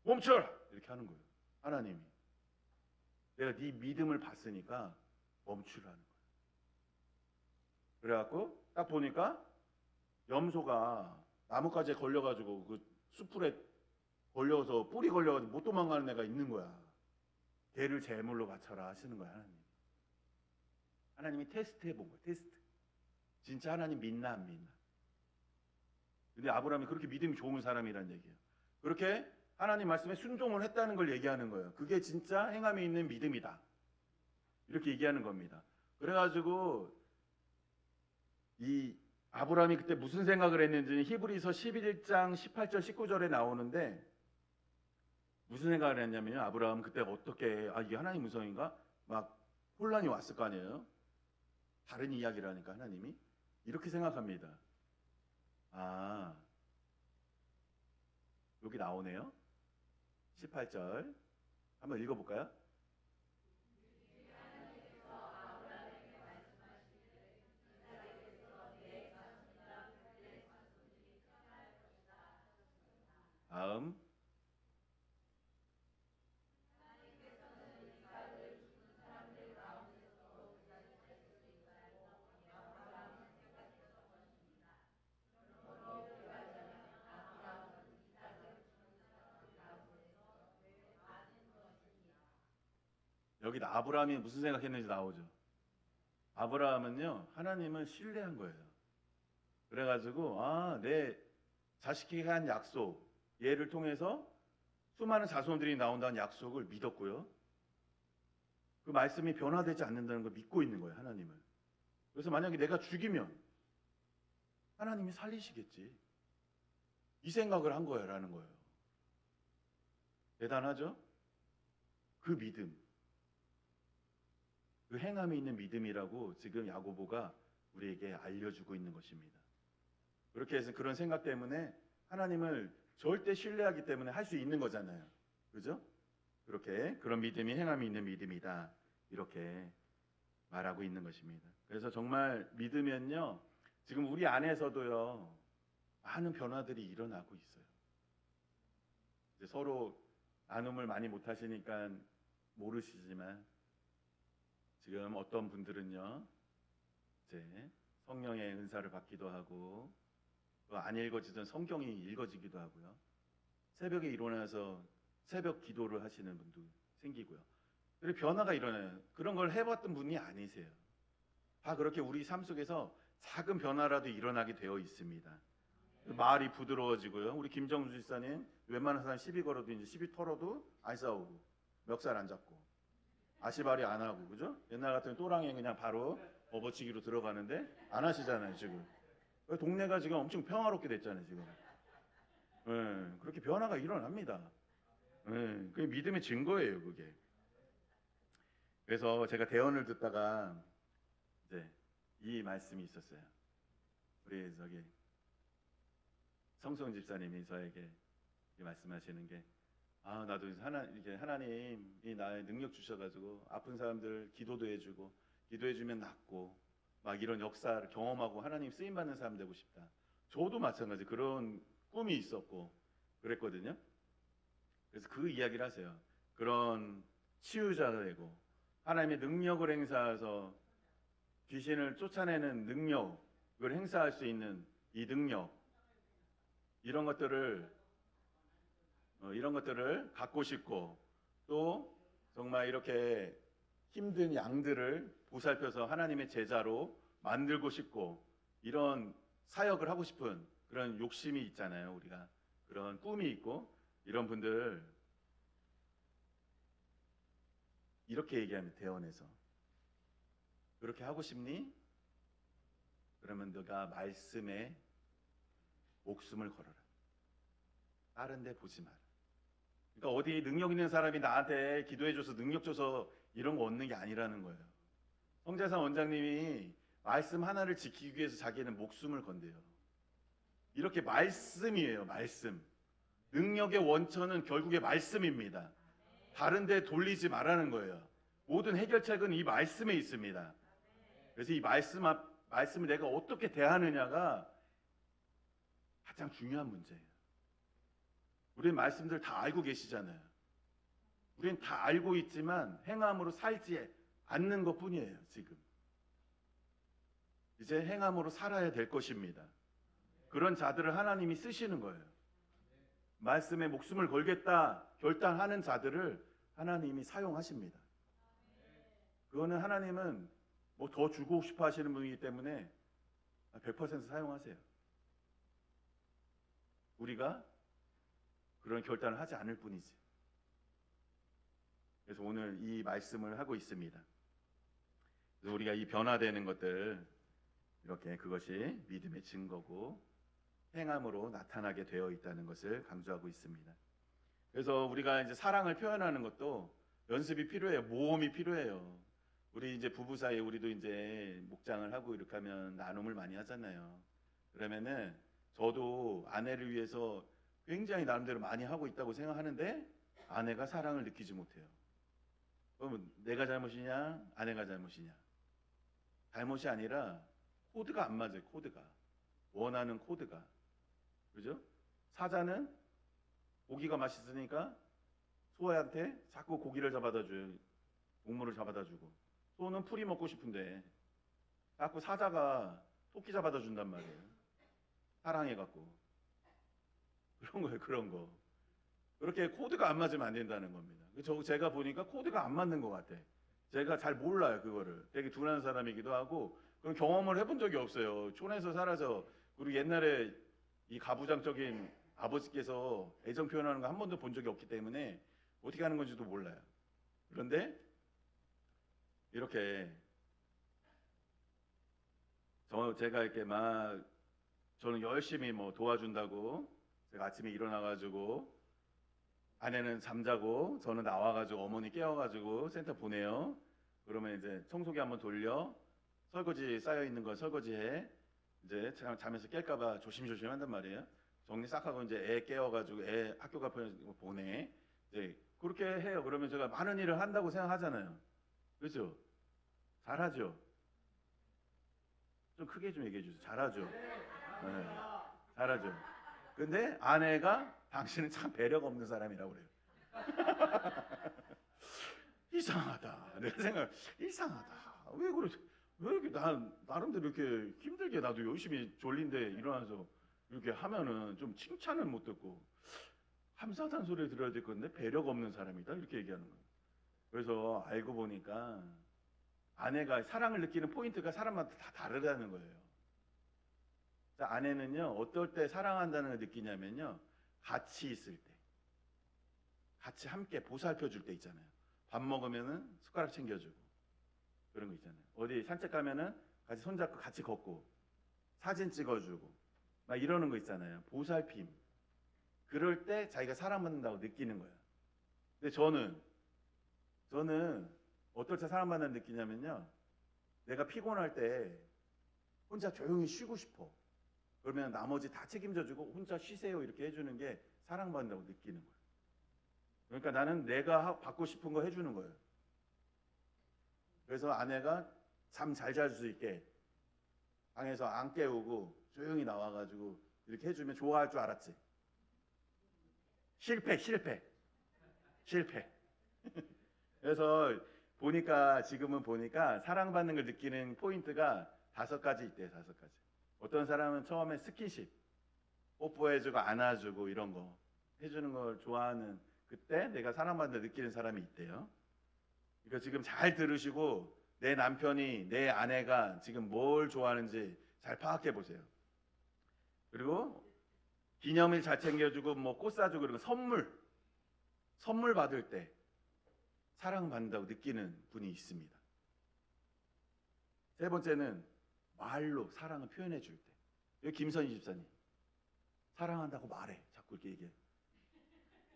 멈춰라! 이렇게 하는 거예요. 하나님이. 내가 네 믿음을 봤으니까 멈추라는 거예요. 그래갖고 딱 보니까 염소가 나뭇가지에 걸려가지고 그 숯불에 걸려서 뿌리 걸려가지고 못 도망가는 애가 있는 거야. 걔를 제물로 바쳐라 하시는 거야. 하나님이 테스트 해본 거야. 테스트. 진짜 하나님 믿나 안 믿나. 근데 아브라함이 그렇게 믿음이 좋은 사람이란 얘기예요. 그렇게 하나님 말씀에 순종을 했다는 걸 얘기하는 거예요. 그게 진짜 행함이 있는 믿음이다. 이렇게 얘기하는 겁니다. 그래가지고 이 아브라함이 그때 무슨 생각을 했는지는 히브리서 11장 18절 19절에 나오는데 무슨 생각을 했냐면요. 아브라함 그때 어떻게 이게 하나님 음성인가? 막 혼란이 왔을 거 아니에요. 다른 이야기라니까 하나님이 이렇게 생각합니다. 여기 나오네요. 18절 한번 읽어볼까요? 다음 여기 아브라함이 무슨 생각했는지 나오죠. 아브라함은요 하나님을 신뢰한 거예요. 그래가지고 내 자식에게 한 약속 얘를 통해서 수많은 자손들이 나온다는 약속을 믿었고요. 그 말씀이 변화되지 않는다는 걸 믿고 있는 거예요. 하나님을. 그래서 만약에 내가 죽이면 하나님이 살리시겠지. 이 생각을 한 거야라는 거예요. 대단하죠? 그 믿음. 그 행함이 있는 믿음이라고 지금 야고보가 우리에게 알려주고 있는 것입니다. 그렇게 해서 그런 생각 때문에 하나님을 절대 신뢰하기 때문에 할 수 있는 거잖아요. 그죠? 그렇게 그런 믿음이 행함이 있는 믿음이다. 이렇게 말하고 있는 것입니다. 그래서 정말 믿으면요. 지금 우리 안에서도요. 많은 변화들이 일어나고 있어요. 이제 서로 나눔을 많이 못 하시니까 모르시지만 지금 어떤 분들은요. 이제 성령의 은사를 받기도 하고 또 안 읽어지던 성경이 읽어지기도 하고요. 새벽에 일어나서 새벽 기도를 하시는 분도 생기고요. 그리고 변화가 일어나요. 그런 걸 해봤던 분이 아니세요. 다 그렇게 우리 삶 속에서 작은 변화라도 일어나게 되어 있습니다. 말이 부드러워지고요. 우리 김정주 집사님 웬만한 사람 시비 걸어도 이제 시비 털어도 안 싸우고 멱살 안 잡고 아시바리 안 하고 그죠? 옛날 같으면 또랑이 그냥 바로 업어치기로 들어가는데 안 하시잖아요 지금. 동네가 지금 엄청 평화롭게 됐잖아요 지금. 예, 그렇게 변화가 일어납니다. 예, 그게 믿음의 증거예요, 그게. 그래서 제가 대언을 듣다가 이제 이 말씀이 있었어요. 우리 저기 성성 집사님이 저에게 이렇게 말씀하시는 게, 아, 나도 이렇게 하나님이 나의 능력 주셔가지고 아픈 사람들 기도도 해주고 기도해주면 낫고 막 이런 역사를 경험하고 하나님 쓰임 받는 사람 되고 싶다. 저도 마찬가지 그런 꿈이 있었고 그랬거든요. 그래서 그 이야기를 하세요. 그런 치유자가 되고 하나님의 능력을 행사해서 귀신을 쫓아내는 능력을 행사할 수 있는 이 능력, 이런 것들을 갖고 싶고, 또 정말 이렇게 힘든 양들을 보살펴서 하나님의 제자로 만들고 싶고, 이런 사역을 하고 싶은 그런 욕심이 있잖아요. 우리가 그런 꿈이 있고, 이런 분들 이렇게 얘기하면 대원에서, 그렇게 하고 싶니? 그러면 너가 말씀에 목숨을 걸어라. 다른 데 보지 마라. 그러니까 어디 능력 있는 사람이 나한테 기도해줘서 능력 줘서 이런 거 얻는 게 아니라는 거예요. 성자산 원장님이 말씀 하나를 지키기 위해서 자기는 목숨을 건대요. 이렇게 말씀이에요. 말씀. 능력의 원천은 결국에 말씀입니다. 다른 데 돌리지 말라는 거예요. 모든 해결책은 이 말씀에 있습니다. 그래서 이 말씀을 내가 어떻게 대하느냐가 가장 중요한 문제예요. 우리는 말씀들 다 알고 계시잖아요. 우리는 다 알고 있지만 행함으로 살지 않는 것뿐이에요. 지금 이제 행함으로 살아야 될 것입니다. 그런 자들을 하나님이 쓰시는 거예요. 말씀에 목숨을 걸겠다 결단하는 자들을 하나님이 사용하십니다. 그거는 하나님은 뭐 더 주고 싶어 하시는 분이기 때문에 100% 사용하세요. 우리가 그런 결단을 하지 않을 뿐이지. 그래서 오늘 이 말씀을 하고 있습니다. 그래서 우리가 이 변화되는 것들, 이렇게 그것이 믿음의 증거고 행함으로 나타나게 되어 있다는 것을 강조하고 있습니다. 그래서 우리가 이제 사랑을 표현하는 것도 연습이 필요해요. 모험이 필요해요. 우리 이제 부부 사이에 우리도 이제 목장을 하고 이렇게 하면 나눔을 많이 하잖아요. 그러면은 저도 아내를 위해서 굉장히 나름대로 많이 하고 있다고 생각하는데 아내가 사랑을 느끼지 못해요. 그러면 내가 잘못이냐? 아내가 잘못이냐? 잘못이 아니라 코드가 안 맞아요. 코드가. 원하는 코드가. 그죠? 사자는 고기가 맛있으니까 소한테 자꾸 고기를 잡아다 줘요. 곡물을 잡아다 주고. 소는 풀이 먹고 싶은데 자꾸 사자가 토끼 잡아다 준단 말이에요. 사랑해갖고. 그런 거예요. 그런 거. 그렇게 코드가 안 맞으면 안 된다는 겁니다. 제가 보니까 코드가 안 맞는 것 같아. 제가 잘 몰라요. 그거를. 되게 둔한 사람이기도 하고 그런 경험을 해본 적이 없어요. 촌에서 살아서. 그리고 옛날에 이 가부장적인 아버지께서 애정 표현하는 거 한 번도 본 적이 없기 때문에 어떻게 하는 건지도 몰라요. 그런데 이렇게 제가 이렇게 막 저는 열심히 뭐 도와준다고 제가 아침에 일어나가지고 아내는 잠자고 저는 나와가지고 어머니 깨워가지고 센터 보내요. 그러면 이제 청소기 한번 돌려 설거지 쌓여 있는 거 설거지해. 이제 잠에서 깰까봐 조심조심 한단 말이에요. 정리 싹 하고 이제 애 깨워가지고 애 학교 가서 보내. 이제 그렇게 해요. 그러면 제가 많은 일을 한다고 생각하잖아요. 그렇죠? 잘하죠? 좀 크게 좀 얘기해 주세요. 잘하죠? 네, 잘하죠? 근데 아내가 당신은 참 배려가 없는 사람이라고 그래요. 이상하다. 내가 생각 이상하다. 왜 그러지? 왜 이렇게 나름대로 이렇게 힘들게 나도 열심히 졸린데 일어나서 이렇게 하면은 좀 칭찬을 못 듣고 함사단 소리 들어야 될 건데 배려가 없는 사람이다 이렇게 얘기하는 거예요. 그래서 알고 보니까 아내가 사랑을 느끼는 포인트가 사람마다 다 다르다는 거예요. 아내는요 어떨 때 사랑한다는 걸 느끼냐면요 같이 있을 때, 같이 함께 보살펴 줄 때 있잖아요. 밥 먹으면은 숟가락 챙겨주고 그런 거 있잖아요. 어디 산책 가면은 같이 손잡고 같이 걷고 사진 찍어주고 막 이러는 거 있잖아요. 보살핌. 그럴 때 자기가 사랑받는다고 느끼는 거예요. 근데 저는 어떨 때 사랑받는다고 느끼냐면요, 내가 피곤할 때 혼자 조용히 쉬고 싶어. 그러면 나머지 다 책임져주고 혼자 쉬세요 이렇게 해주는 게 사랑받는다고 느끼는 거예요. 그러니까 나는 내가 받고 싶은 거 해주는 거예요. 그래서 아내가 잠 잘 잘 수 있게 방에서 안 깨우고 조용히 나와가지고 이렇게 해주면 좋아할 줄 알았지. 실패. 그래서 지금은 보니까 사랑받는 걸 느끼는 포인트가 5가지 있대요. 5가지. 어떤 사람은 처음에 스킨십, 뽀뽀해주고 안아주고 이런 거 해주는 걸 좋아하는, 그때 내가 사랑받는 걸 느끼는 사람이 있대요. 그러니까 지금 잘 들으시고 내 남편이, 내 아내가 지금 뭘 좋아하는지 잘 파악해 보세요. 그리고 기념일 잘 챙겨주고 뭐 꽃 사주고 그리고 선물 받을 때 사랑받는다고 느끼는 분이 있습니다. 3번째는 말로 사랑을 표현해 줄 때. 여기 김선희 집사님, 사랑한다고 말해. 자꾸 이렇게 얘기해.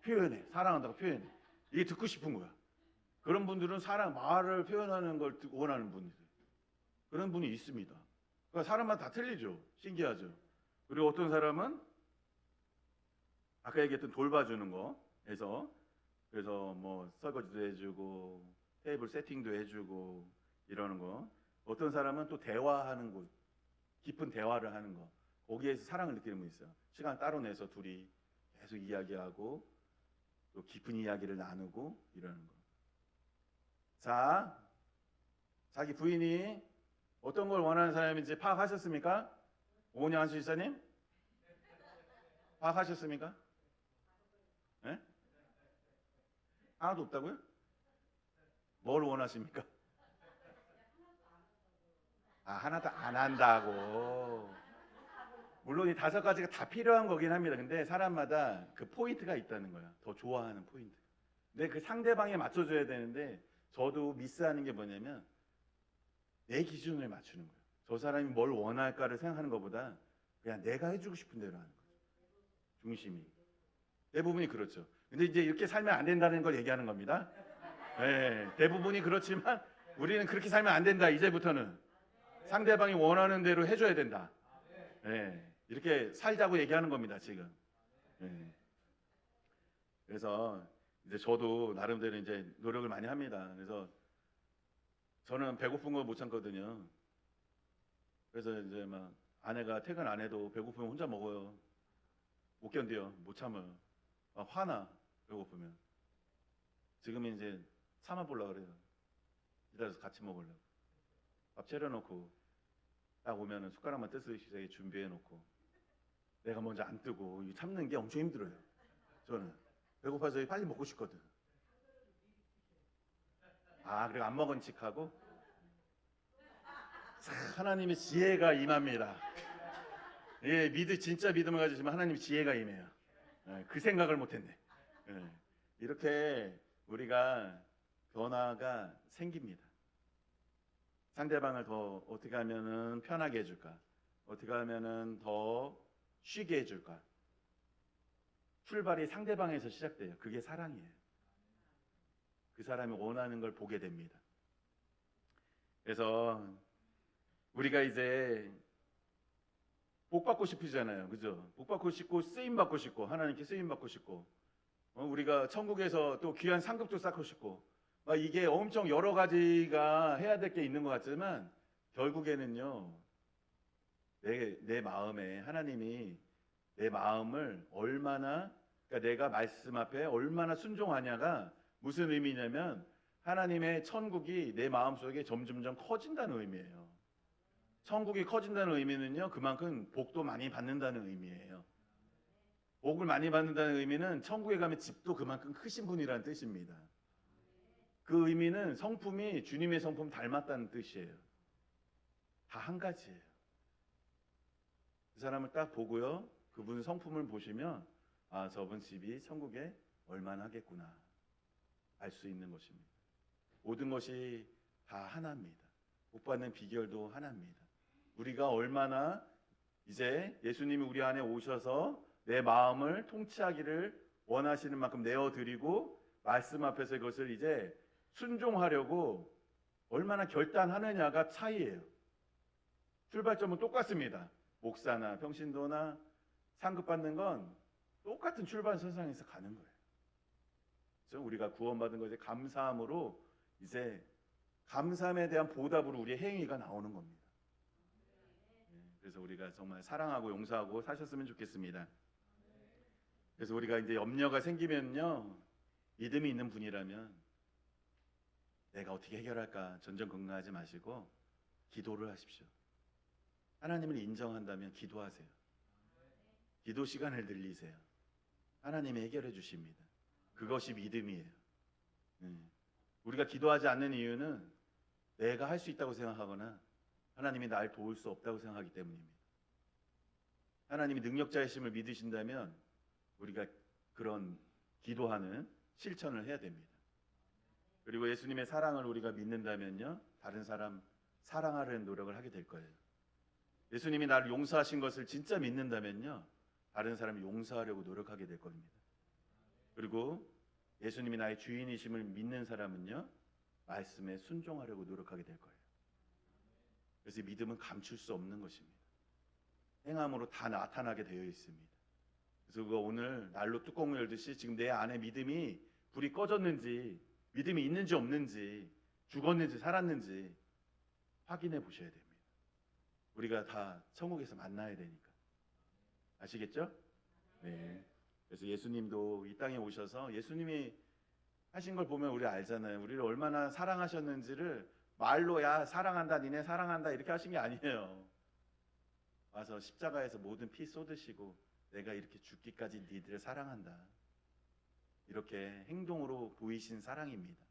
표현해. 사랑한다고 표현해. 이게 듣고 싶은 거야. 그런 분들은 말을 표현하는 걸 원하는 분이세요. 그런 분이 있습니다. 그러니까 사람마다 다 틀리죠. 신기하죠. 그리고 어떤 사람은 아까 얘기했던 돌봐주는 거 해서, 그래서 뭐 설거지도 해주고 테이블 세팅도 해주고 이러는 거. 어떤 사람은 또 대화하는 곳, 깊은 대화를 하는 거, 거기에서 사랑을 느끼는 분이 있어요. 시간 따로 내서 둘이 계속 이야기하고 또 깊은 이야기를 나누고 이러는 거. 자, 자기 부인이 어떤 걸 원하는 사람인지 파악하셨습니까? 오은영한수 지사님? 파악하셨습니까? 네? 하나도 없다고요? 뭘 원하십니까? 하나도 안 한다고. 물론 이 5가지가 다 필요한 거긴 합니다. 근데 사람마다 그 포인트가 있다는 거야. 더 좋아하는 포인트. 근데 그 상대방에 맞춰줘야 되는데, 저도 미스하는 게 뭐냐면 내 기준을 맞추는 거예요. 저 사람이 뭘 원할까를 생각하는 것보다 그냥 내가 해주고 싶은 대로 하는 거죠. 중심이. 대부분이 그렇죠. 근데 이제 이렇게 살면 안 된다는 걸 얘기하는 겁니다. 네, 대부분이 그렇지만 우리는 그렇게 살면 안 된다. 이제부터는 상대방이 원하는 대로 해줘야 된다. 네, 이렇게 살자고 얘기하는 겁니다. 지금. 네. 그래서 이제 저도 나름대로 이제 노력을 많이 합니다. 그래서 저는 배고픈 거 못 참거든요. 그래서 이제 막 아내가 퇴근 안 해도 배고프면 혼자 먹어요. 못 견뎌요. 못 참아요. 막 화나, 배고프면. 지금은 이제 참아보려고 그래요. 기다려서 같이 먹으려고. 밥 차려놓고 딱 오면은 숟가락만 뜨스시게 준비해놓고 내가 먼저 안 뜨고 참는 게 엄청 힘들어요. 저는 배고파서 빨리 먹고 싶거든. 그리고 안 먹은 척하고. 하나님의 지혜가 임합니다. 예, 진짜 믿음을 가지시면 하나님의 지혜가 임해요. 그 생각을 못했네. 이렇게 우리가 변화가 생깁니다. 상대방을 더 어떻게 하면은 편하게 해줄까? 어떻게 하면은 더 쉬게 해줄까? 출발이 상대방에서 시작돼요. 그게 사랑이에요. 그 사람이 원하는 걸 보게 됩니다. 그래서 우리가 이제 복 받고 싶으잖아요. 그죠? 복 받고 싶고 쓰임 받고 싶고 하나님께 쓰임 받고 싶고 우리가 천국에서 또 귀한 상급도 쌓고 싶고 이게 엄청 여러 가지가 해야 될 게 있는 것 같지만 결국에는요, 내 마음에 하나님이 내 마음을 얼마나, 그러니까 내가 말씀 앞에 얼마나 순종하냐가 무슨 의미냐면 하나님의 천국이 내 마음속에 점점점 커진다는 의미예요. 천국이 커진다는 의미는요, 그만큼 복도 많이 받는다는 의미예요. 복을 많이 받는다는 의미는 천국에 가면 집도 그만큼 크신 분이라는 뜻입니다. 그 의미는 성품이 주님의 성품 닮았다는 뜻이에요. 다 한 가지예요. 그 사람을 딱 보고요, 그분 성품을 보시면 저분 집이 천국에 얼마나 하겠구나 알 수 있는 것입니다. 모든 것이 다 하나입니다. 복 받는 비결도 하나입니다. 우리가 얼마나 이제 예수님이 우리 안에 오셔서 내 마음을 통치하기를 원하시는 만큼 내어드리고 말씀 앞에서 그것을 이제 순종하려고 얼마나 결단하느냐가 차이예요. 출발점은 똑같습니다. 목사나 평신도나 상급 받는 건 똑같은 출발선상에서 가는 거예요. 그래서 우리가 구원받은 것에 감사함으로 이제 감사함에 대한 보답으로 우리의 행위가 나오는 겁니다. 그래서 우리가 정말 사랑하고 용서하고 사셨으면 좋겠습니다. 그래서 우리가 이제 염려가 생기면요, 믿음이 있는 분이라면 내가 어떻게 해결할까 전전긍긍하지 마시고 기도를 하십시오. 하나님을 인정한다면 기도하세요. 기도 시간을 늘리세요. 하나님이 해결해 주십니다. 그것이 믿음이에요. 우리가 기도하지 않는 이유는 내가 할 수 있다고 생각하거나 하나님이 날 도울 수 없다고 생각하기 때문입니다. 하나님이 능력자이심을 믿으신다면 우리가 그런 기도하는 실천을 해야 됩니다. 그리고 예수님의 사랑을 우리가 믿는다면요, 다른 사람 사랑하려는 노력을 하게 될 거예요. 예수님이 나를 용서하신 것을 진짜 믿는다면요, 다른 사람을 용서하려고 노력하게 될 겁니다. 그리고 예수님이 나의 주인이심을 믿는 사람은요, 말씀에 순종하려고 노력하게 될 거예요. 그래서 믿음은 감출 수 없는 것입니다. 행함으로 다 나타나게 되어 있습니다. 그래서 그거 오늘 난로 뚜껑을 열듯이 지금 내 안에 믿음이 불이 꺼졌는지, 믿음이 있는지 없는지, 죽었는지 살았는지 확인해 보셔야 됩니다. 우리가 다 천국에서 만나야 되니까. 아시겠죠? 네. 그래서 예수님도 이 땅에 오셔서 예수님이 하신 걸 보면 우리 알잖아요. 우리를 얼마나 사랑하셨는지를 말로 야 사랑한다, 니네 사랑한다 이렇게 하신 게 아니에요. 와서 십자가에서 모든 피 쏟으시고 내가 이렇게 죽기까지 니들을 사랑한다, 이렇게 행동으로 보이신 사랑입니다.